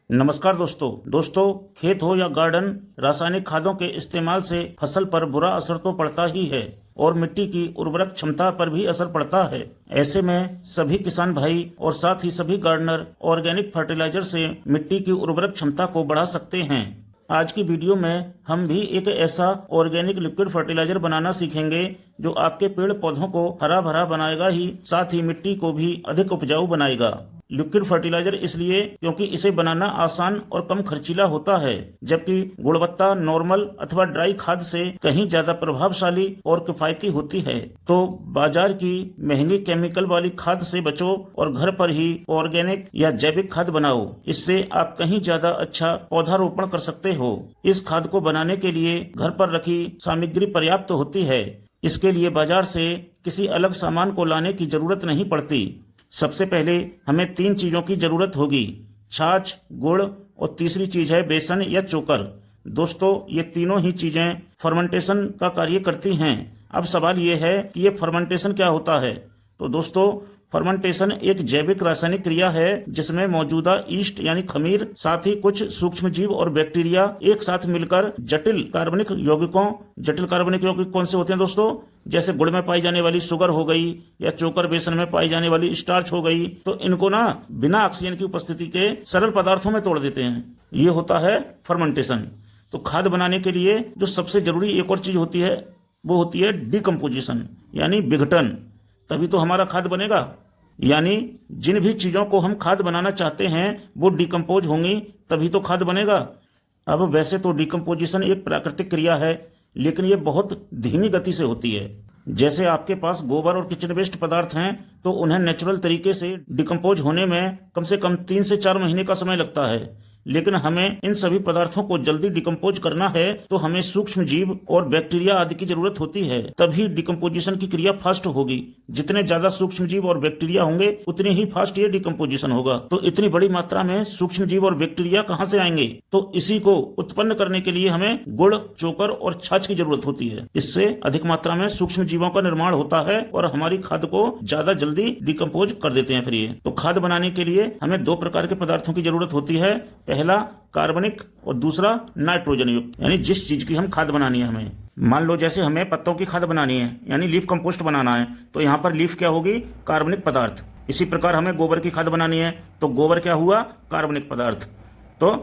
नमस्कार दोस्तों खेत हो या गार्डन, रासायनिक खादों के इस्तेमाल से फसल पर बुरा असर तो पड़ता ही है और मिट्टी की उर्वरक क्षमता पर भी असर पड़ता है। ऐसे में सभी किसान भाई और साथ ही सभी गार्डनर ऑर्गेनिक फर्टिलाइजर से मिट्टी की उर्वरक क्षमता को बढ़ा सकते हैं। आज की वीडियो में हम भी एक ऐसा ऑर्गेनिक लिक्विड फर्टिलाइजर बनाना सीखेंगे जो आपके पेड़ पौधों को हरा भरा बनाएगा ही साथ ही मिट्टी को भी अधिक उपजाऊ बनाएगा। लिक्विड फर्टिलाइजर इसलिए क्योंकि इसे बनाना आसान और कम खर्चीला होता है, जबकि गुणवत्ता नॉर्मल अथवा ड्राई खाद से कहीं ज्यादा प्रभावशाली और किफायती होती है। तो बाजार की महंगी केमिकल वाली खाद से बचो और घर पर ही ऑर्गेनिक या जैविक खाद बनाओ। इससे आप कहीं ज्यादा अच्छा पौधारोपण कर सकते हो। इस खाद को बनाने के लिए घर पर रखी सामग्री पर्याप्त होती है। इसके लिए बाजार से किसी अलग सामान को लाने की जरूरत नहीं पड़ती। सबसे पहले हमें 3 चीजों की जरूरत होगी: छाछ, गुड़ और तीसरी चीज है बेसन या चोकर। दोस्तों, ये तीनों ही चीजें फर्मेंटेशन का कार्य करती हैं। अब सवाल ये है कि ये फर्मेंटेशन क्या होता है। तो दोस्तों, फर्मेंटेशन एक जैविक रासायनिक क्रिया है जिसमें मौजूदा ईस्ट यानी खमीर, साथ ही कुछ सूक्ष्म जीव और बैक्टीरिया एक साथ मिलकर जटिल कार्बनिक यौगिक कौन से होते हैं दोस्तों? जैसे गुड़ में पाई जाने वाली शुगर हो गई या चोकर बेसन में पाई जाने वाली स्टार्च हो गई, तो इनको बिना ऑक्सीजन की उपस्थिति के सरल पदार्थों में तोड़ देते हैं। ये होता है फर्मेंटेशन। तो खाद बनाने के लिए जो सबसे जरूरी एक और चीज होती है वो होती है डिकम्पोजिशन यानी विघटन। तभी तो हमारा खाद बनेगा। यानी जिन भी चीजों को हम खाद बनाना चाहते हैं वो डिकम्पोज होंगी, तभी तो खाद बनेगा। अब वैसे तो डिकम्पोजिशन एक प्राकृतिक क्रिया है, लेकिन ये बहुत धीमी गति से होती है। जैसे आपके पास गोबर और किचन वेस्ट पदार्थ हैं तो उन्हें नेचुरल तरीके से डिकम्पोज होने में कम से कम 3 से 4 महीने का समय लगता है। लेकिन हमें इन सभी पदार्थों को जल्दी डिकम्पोज करना है तो हमें सूक्ष्म जीव और बैक्टीरिया आदि की जरूरत होती है, तभी डिकम्पोजिशन की क्रिया फास्ट होगी। जितने ज्यादा सूक्ष्म जीव और बैक्टीरिया होंगे उतनी ही फास्ट ये डिकम्पोजिशन होगा। तो इतनी बड़ी मात्रा में सूक्ष्म जीव और बैक्टीरिया कहाँ से आएंगे? तो इसी को उत्पन्न करने के लिए हमें गुड़, चोकर और छाछ की जरूरत होती है। इससे अधिक मात्रा में सूक्ष्म जीवों का निर्माण होता है और हमारी खाद को ज्यादा जल्दी डिकम्पोज कर देते हैं। फिर ये तो खाद बनाने के लिए हमें 2 प्रकार के पदार्थों की जरूरत होती है। पहला कार्बनिक और दूसरा नाइट्रोजन युक्त। यानी जिस चीज की हम खाद बनानी है, हमें मान लो जैसे हमें पत्तों की खाद बनानी है यानी लीफ कंपोस्ट बनाना है, तो यहाँ पर लीफ क्या होगी? कार्बनिक पदार्थ। इसी प्रकार हमें गोबर की खाद बनानी है तो गोबर क्या हुआ? कार्बनिक पदार्थ। तो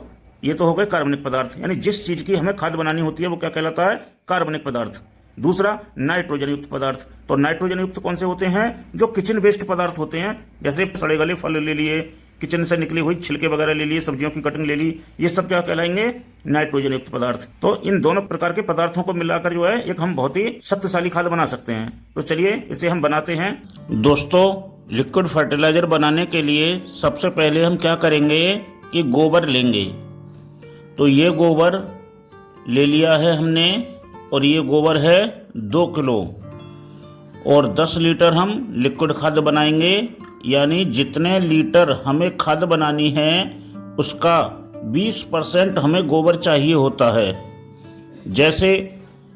ये तो हो गए कार्बनिक पदार्थ। यानी जिस चीज की हमें खाद बनानी होती है वो क्या कहलाता है? कार्बनिक पदार्थ। दूसरा नाइट्रोजन युक्त पदार्थ। तो नाइट्रोजन युक्त कौन से होते हैं? जो किचन वेस्ट पदार्थ होते हैं, जैसे सड़े गले फल ले लिए, किचन से निकली हुई छिलके वगैरह ले लिए, सब्जियों की कटिंग ले ली, ये सब क्या कहलाएंगे? नाइट्रोजन युक्त पदार्थ। तो इन दोनों प्रकार के पदार्थों को मिलाकर जो है एक हम बहुत ही शक्तिशाली खाद बना सकते हैं। तो चलिए इसे हम बनाते हैं। दोस्तों, लिक्विड फर्टिलाइजर बनाने के लिए सबसे पहले हम क्या करेंगे कि गोबर लेंगे। तो ये गोबर ले लिया है हमने और ये गोबर है 2 किलो और 10 लीटर हम लिक्विड खाद बनाएंगे। यानी जितने लीटर हमें खाद बनानी है उसका 20% हमें गोबर चाहिए होता है। जैसे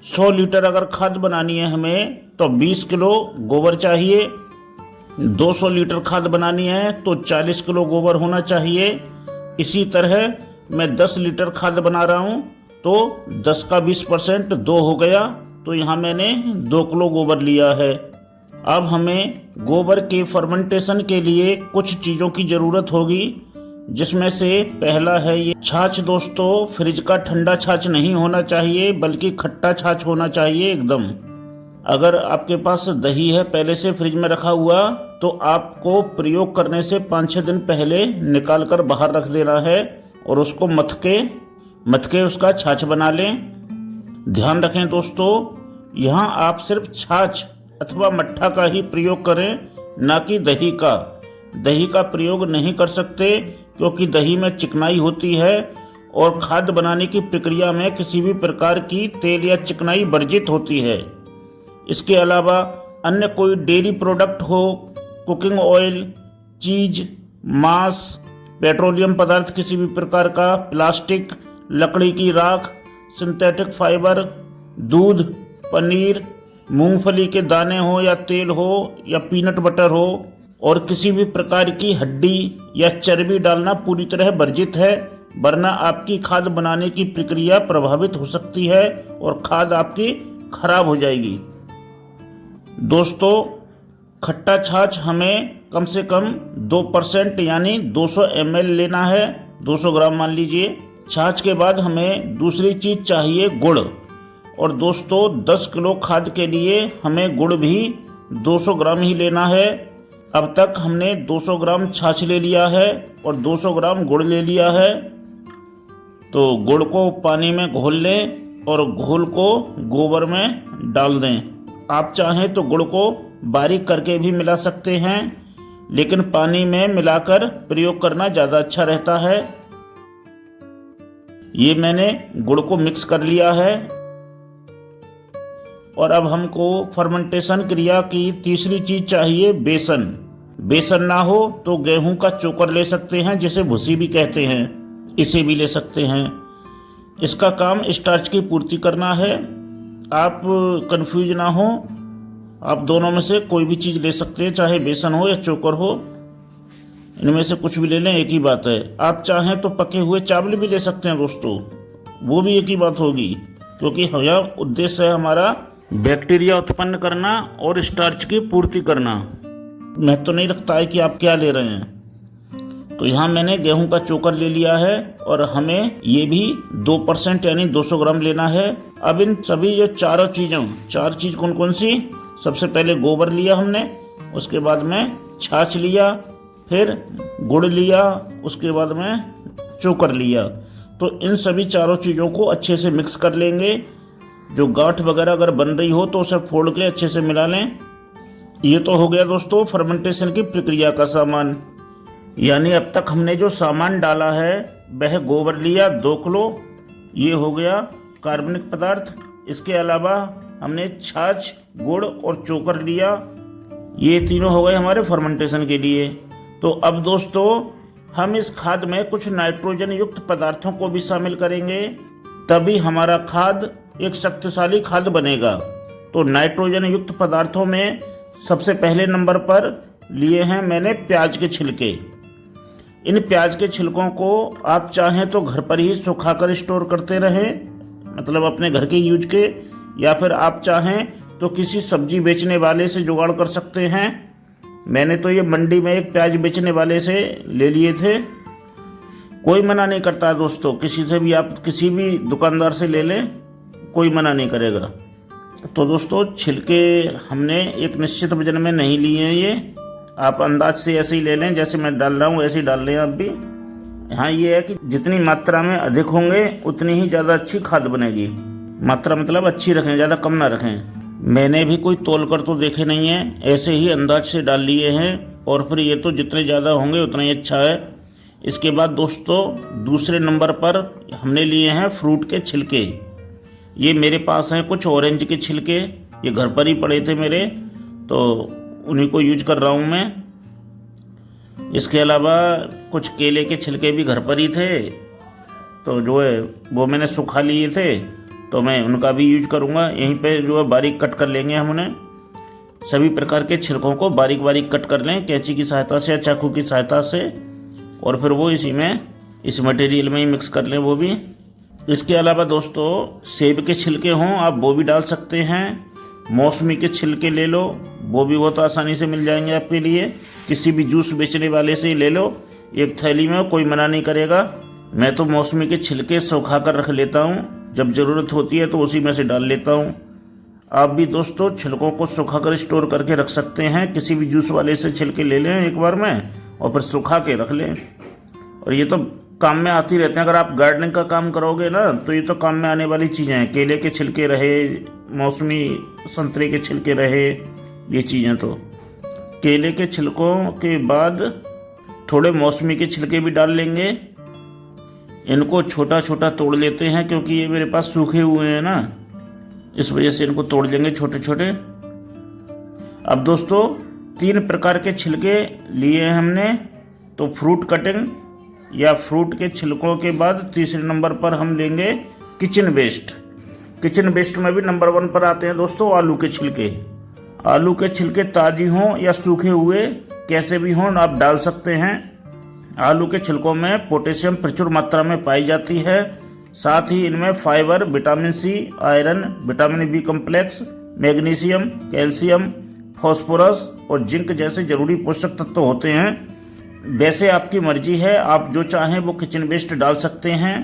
100 लीटर अगर खाद बनानी है हमें तो 20 किलो गोबर चाहिए। 200 लीटर खाद बनानी है तो 40 किलो गोबर होना चाहिए। इसी तरह मैं 10 लीटर खाद बना रहा हूँ तो 10 का 20% 2 हो गया, तो यहाँ मैंने 2 किलो गोबर लिया है। अब हमें गोबर के फर्मेंटेशन के लिए कुछ चीज़ों की ज़रूरत होगी, जिसमें से पहला है ये छाछ। दोस्तों, फ्रिज का ठंडा छाछ नहीं होना चाहिए बल्कि खट्टा छाछ होना चाहिए एकदम। अगर आपके पास दही है पहले से फ्रिज में रखा हुआ तो आपको प्रयोग करने से 5-6 दिन पहले निकाल कर बाहर रख देना है और उसको मथ के उसका छाछ बना लें। ध्यान रखें दोस्तों, यहाँ आप सिर्फ छाछ अथवा मट्ठा का ही प्रयोग करें, ना कि दही का। दही का प्रयोग नहीं कर सकते क्योंकि दही में चिकनाई होती है और खाद बनाने की प्रक्रिया में किसी भी प्रकार की तेल या चिकनाई वर्जित होती है। इसके अलावा अन्य कोई डेयरी प्रोडक्ट हो, कुकिंग ऑयल, चीज, मांस, पेट्रोलियम पदार्थ किसी भी प्रकार का, प्लास्टिक, लकड़ी की राख, सिंथेटिक फाइबर, दूध, पनीर, मूंगफली के दाने हो या तेल हो या पीनट बटर हो, और किसी भी प्रकार की हड्डी या चर्बी डालना पूरी तरह वर्जित है। वरना आपकी खाद बनाने की प्रक्रिया प्रभावित हो सकती है और खाद आपकी खराब हो जाएगी। दोस्तों, खट्टा छाछ हमें कम से कम 2% यानी 200 ml लेना है, 200 ग्राम मान लीजिए। छाछ के बाद हमें दूसरी चीज़ चाहिए गुड़। और दोस्तों, 10 किलो खाद के लिए हमें गुड़ भी 200 ग्राम ही लेना है। अब तक हमने 200 ग्राम छाछ ले लिया है और 200 ग्राम गुड़ ले लिया है। तो गुड़ को पानी में घोल लें और घोल को गोबर में डाल दें। आप चाहें तो गुड़ को बारीक करके भी मिला सकते हैं, लेकिन पानी में मिलाकर प्रयोग करना ज़्यादा अच्छा रहता है। ये मैंने गुड़ को मिक्स कर लिया है। और अब हमको फर्मेंटेशन क्रिया की तीसरी चीज़ चाहिए बेसन। बेसन ना हो तो गेहूं का चोकर ले सकते हैं, जिसे भूसी भी कहते हैं, इसे भी ले सकते हैं। इसका काम स्टार्च की पूर्ति करना है। आप कंफ्यूज ना हो, आप दोनों में से कोई भी चीज़ ले सकते हैं, चाहे बेसन हो या चोकर हो, इनमें से कुछ भी ले लें, एक ही बात है। आप चाहें तो पके हुए चावल भी ले सकते हैं दोस्तों, वो भी एक ही बात होगी, क्योंकि यह उद्देश्य है हमारा बैक्टीरिया उत्पन्न करना और स्टार्च की पूर्ति करना। महत्व नहीं रखता है कि आप क्या ले रहे हैं। तो यहाँ मैंने गेहूं का चोकर ले लिया है और हमें ये भी 2% यानी 200 ग्राम लेना है। अब इन सभी जो चार चीज़ कौन कौन सी? सबसे पहले गोबर लिया हमने, उसके बाद में छाछ लिया, फिर गुड़ लिया, उसके बाद में चोकर लिया। तो इन सभी चारों चीज़ों को अच्छे से मिक्स कर लेंगे। जो गांठ वगैरह अगर बन रही हो तो उसे फोड़ के अच्छे से मिला लें। ये तो हो गया दोस्तों फर्मेंटेशन की प्रक्रिया का सामान। यानी अब तक हमने जो सामान डाला है वह गोबर लिया 2 किलो, ये हो गया कार्बनिक पदार्थ। इसके अलावा हमने छाछ, गुड़ और चोकर लिया, ये तीनों हो गए हमारे फर्मेंटेशन के लिए। तो अब दोस्तों, हम इस खाद में कुछ नाइट्रोजन युक्त पदार्थों को भी शामिल करेंगे, तभी हमारा खाद एक शक्तिशाली खाद बनेगा। तो नाइट्रोजन युक्त पदार्थों में सबसे पहले नंबर पर लिए हैं मैंने प्याज के छिलके। इन प्याज के छिलकों को आप चाहें तो घर पर ही सुखाकर स्टोर करते रहें, मतलब अपने घर के यूज के, या फिर आप चाहें तो किसी सब्जी बेचने वाले से जुगाड़ कर सकते हैं। मैंने तो ये मंडी में एक प्याज बेचने वाले से ले लिए थे। कोई मना नहीं करता दोस्तों, किसी से भी आप किसी भी दुकानदार से ले लें, कोई मना नहीं करेगा। तो दोस्तों, छिलके हमने एक निश्चित वजन में नहीं लिए हैं, ये आप अंदाज से ऐसे ही ले लें, जैसे मैं डाल रहा हूँ ऐसे ही डाल लें आप भी। हाँ, ये है कि जितनी मात्रा में अधिक होंगे उतनी ही ज़्यादा अच्छी खाद बनेगी। मात्रा मतलब अच्छी रखें, ज़्यादा कम ना रखें। मैंने भी कोई तोल कर तो देखे नहीं है, ऐसे ही अंदाज से डाल लिए हैं। और फिर ये तो जितने ज़्यादा होंगे उतना ही अच्छा है। इसके बाद दोस्तों, दूसरे नंबर पर हमने लिए हैं फ्रूट के छिलके। ये मेरे पास हैं कुछ ऑरेंज के छिलके, ये घर पर ही पड़े थे मेरे, तो उन्हीं को यूज कर रहा हूँ मैं। इसके अलावा कुछ केले के छिलके भी घर पर ही थे, तो जो है वो मैंने सुखा लिए थे, तो मैं उनका भी यूज करूँगा। यहीं पे जो है बारीक कट कर लेंगे हम उन्हें। सभी प्रकार के छिलकों को बारीक बारीक कट कर लें कैंची की सहायता से या चाकू की सहायता से, और फिर वो इस मटेरियल में ही मिक्स कर लें वो भी। इसके अलावा दोस्तों, सेब के छिलके हों आप वो भी डाल सकते हैं। मौसमी के छिलके ले लो, वो भी बहुत आसानी से मिल जाएंगे आपके लिए। किसी भी जूस बेचने वाले से ही ले लो, एक थैली में, कोई मना नहीं करेगा। मैं तो मौसमी के छिलके सुखा कर रख लेता हूँ, जब ज़रूरत होती है तो उसी में से डाल लेता हूँ। आप भी दोस्तों छिलकों को सुखा कर स्टोर करके रख सकते हैं। किसी भी जूस वाले से छिलके ले लें एक बार में और फिर सुखा के रख लें, और ये तो काम में आती रहते हैं। अगर आप गार्डनिंग का काम करोगे ना तो ये तो काम में आने वाली चीज़ें हैं। केले के छिलके रहे, मौसमी संतरे के छिलके रहे, ये चीज़ें। तो केले के छिलकों के बाद थोड़े मौसमी के छिलके भी डाल लेंगे। इनको छोटा छोटा तोड़ लेते हैं, क्योंकि ये मेरे पास सूखे हुए हैं ना, इस वजह से इनको तोड़ लेंगे छोटे छोटे। अब दोस्तों, 3 प्रकार के छिलके लिए हैं हमने। तो फ्रूट कटिंग या फ्रूट के छिलकों के बाद तीसरे नंबर पर हम लेंगे किचन वेस्ट। किचन वेस्ट में भी नंबर 1 पर आते हैं दोस्तों आलू के छिलके। आलू के छिलके ताज़ी हों या सूखे हुए कैसे भी हों आप डाल सकते हैं। आलू के छिलकों में पोटेशियम प्रचुर मात्रा में पाई जाती है। साथ ही इनमें fibre, vitamin C, iron, vitamin B complex, magnesium, calcium, phosphorus और जिंक जैसे जरूरी पोषक तत्व होते हैं। वैसे आपकी मर्जी है, आप जो चाहें वो किचन वेस्ट डाल सकते हैं।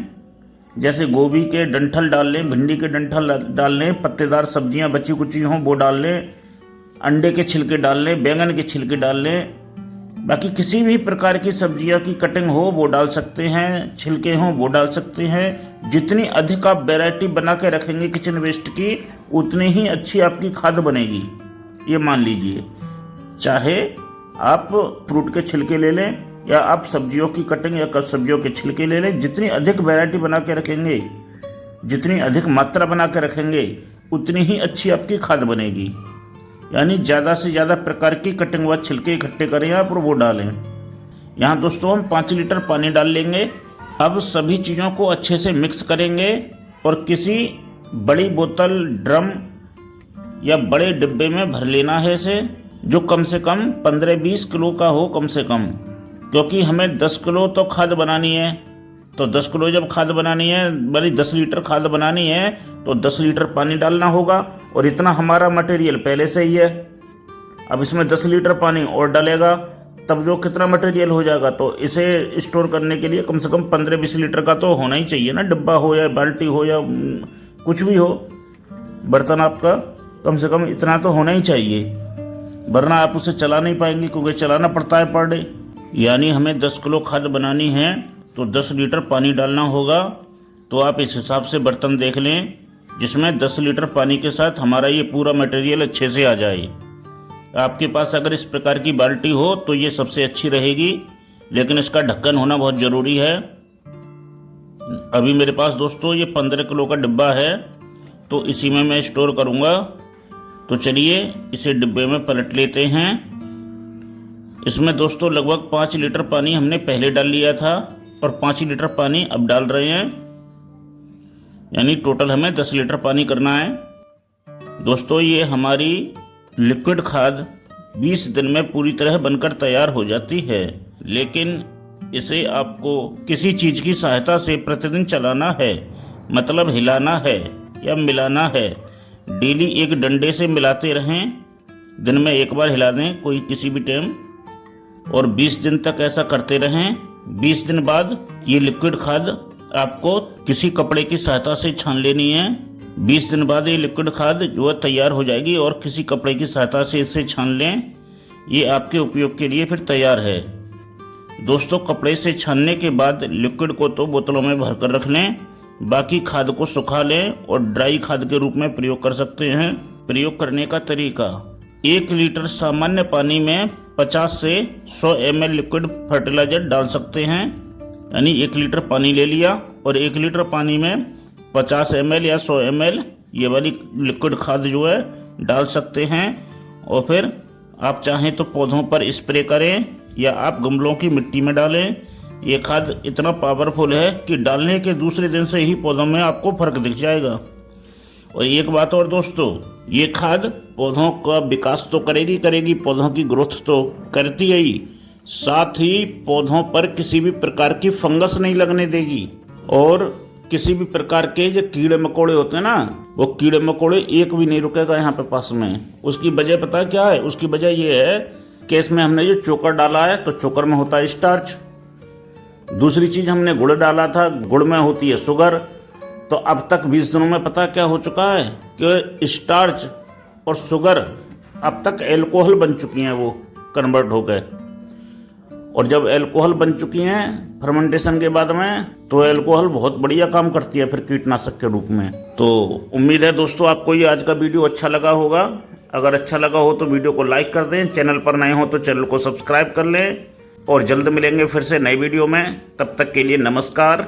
जैसे गोभी के डंठल डाल लें, भिंडी के डंठल डाल लें, पत्तेदार सब्जियां बची कुची हों वो डाल लें, अंडे के छिलके डाल लें, बैंगन के छिलके डाल लें। बाकी किसी भी प्रकार की सब्जियां की कटिंग हो वो डाल सकते हैं, छिलके हों वो डाल सकते हैं। जितनी अधिक आप वैरायटी बना के रखेंगे किचन वेस्ट की, उतनी ही अच्छी आपकी खाद बनेगी। ये मान लीजिए, चाहे आप फ्रूट के छिलके ले लें या आप सब्जियों की कटिंग या सब्जियों के छिलके ले लें। जितनी अधिक वैरायटी बना के रखेंगे, जितनी अधिक मात्रा बना के रखेंगे, उतनी ही अच्छी आपकी खाद बनेगी। यानी ज़्यादा से ज़्यादा प्रकार की कटिंग व छिलके इकट्ठे करें आप और वो डालें। यहाँ दोस्तों हम 5 लीटर पानी डाल लेंगे। अब सभी चीज़ों को अच्छे से मिक्स करेंगे और किसी बड़ी बोतल, ड्रम या बड़े डिब्बे में भर लेना है इसे, जो कम से कम 15-20 किलो का हो कम से कम, क्योंकि हमें 10 किलो तो खाद बनानी है। तो 10 किलो जब खाद बनानी है, बड़ी 10 लीटर खाद बनानी है, तो 10 लीटर पानी डालना होगा और इतना हमारा मटेरियल पहले से ही है। अब इसमें 10 लीटर पानी और डालेगा तब जो कितना मटेरियल हो जाएगा, तो इसे स्टोर करने के लिए कम से कम 15-20 लीटर का तो होना ही चाहिए ना। डिब्बा हो या बाल्टी हो या कुछ भी हो, बर्तन आपका कम से कम इतना तो होना ही चाहिए, वरना आप उसे चला नहीं पाएंगे, क्योंकि चलाना पड़ता है पर डे। यानी हमें 10 किलो खाद बनानी है तो 10 लीटर पानी डालना होगा। तो आप इस हिसाब से बर्तन देख लें जिसमें 10 लीटर पानी के साथ हमारा ये पूरा मटेरियल अच्छे से आ जाए। आपके पास अगर इस प्रकार की बाल्टी हो तो ये सबसे अच्छी रहेगी, लेकिन इसका ढक्कन होना बहुत ज़रूरी है। अभी मेरे पास दोस्तों ये 15 किलो का डिब्बा है, तो इसी में मैं स्टोर करूँगा। तो चलिए इसे डिब्बे में पलट लेते हैं। इसमें दोस्तों लगभग 5 लीटर पानी हमने पहले डाल लिया था और 5 लीटर पानी अब डाल रहे हैं, यानी टोटल हमें 10 लीटर पानी करना है। दोस्तों ये हमारी लिक्विड खाद 20 दिन में पूरी तरह बनकर तैयार हो जाती है, लेकिन इसे आपको किसी चीज़ की सहायता से प्रतिदिन चलाना है, मतलब हिलाना है या मिलाना है। डेली एक डंडे से मिलाते रहें, दिन में एक बार हिला दें कोई किसी भी टाइम, और 20 दिन तक ऐसा करते रहें। 20 दिन बाद ये लिक्विड खाद आपको किसी कपड़े की सहायता से छान लेनी है। 20 दिन बाद ये लिक्विड खाद जो है तैयार हो जाएगी और किसी कपड़े की सहायता से इसे छान लें। ये आपके उपयोग के लिए फिर तैयार है। दोस्तों कपड़े से छानने के बाद लिक्विड को तो बोतलों में भर कर रख लें, बाकी खाद को सुखा लें और ड्राई खाद के रूप में प्रयोग कर सकते हैं। प्रयोग करने का तरीका: 1 लीटर सामान्य पानी में 50 से 100 ml लिक्विड फर्टिलाइजर डाल सकते हैं। यानी 1 लीटर पानी ले लिया और 1 लीटर पानी में 50 ml या 100 ml ये वाली लिक्विड खाद जो है डाल सकते हैं। और फिर आप चाहें तो पौधों पर स्प्रे करें या आप गमलों की मिट्टी में डालें। ये खाद इतना पावरफुल है कि डालने के दूसरे दिन से ही पौधों में आपको फर्क दिख जाएगा। और एक बात और दोस्तों, ये खाद पौधों का विकास तो करेगी, पौधों की ग्रोथ तो करती है ही, साथ ही पौधों पर किसी भी प्रकार की फंगस नहीं लगने देगी। और किसी भी प्रकार के जो कीड़े मकोड़े होते हैं ना, वो कीड़े मकोड़े एक भी नहीं रुकेगा यहाँ पे पास में। उसकी वजह पता है क्या है? उसकी वजह ये है कि इसमें हमने जो चोकर डाला है, तो चोकर में होता है स्टार्च। दूसरी चीज़ हमने गुड़ डाला था, गुड़ में होती है शुगर। तो अब तक 20 दिनों में पता क्या हो चुका है कि स्टार्च और शुगर अब तक एल्कोहल बन चुकी हैं, वो कन्वर्ट हो गए। और जब एल्कोहल बन चुकी हैं फर्मेंटेशन के बाद में, तो एल्कोहल बहुत बढ़िया काम करती है फिर कीटनाशक के रूप में। तो उम्मीद है दोस्तों आपको ये आज का वीडियो अच्छा लगा होगा। अगर अच्छा लगा हो तो वीडियो को लाइक कर दें, चैनल पर नए हो तो चैनल को सब्सक्राइब कर लें, और जल्द मिलेंगे फिर से नई वीडियो में। तब तक के लिए नमस्कार,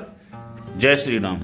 जय श्री राम।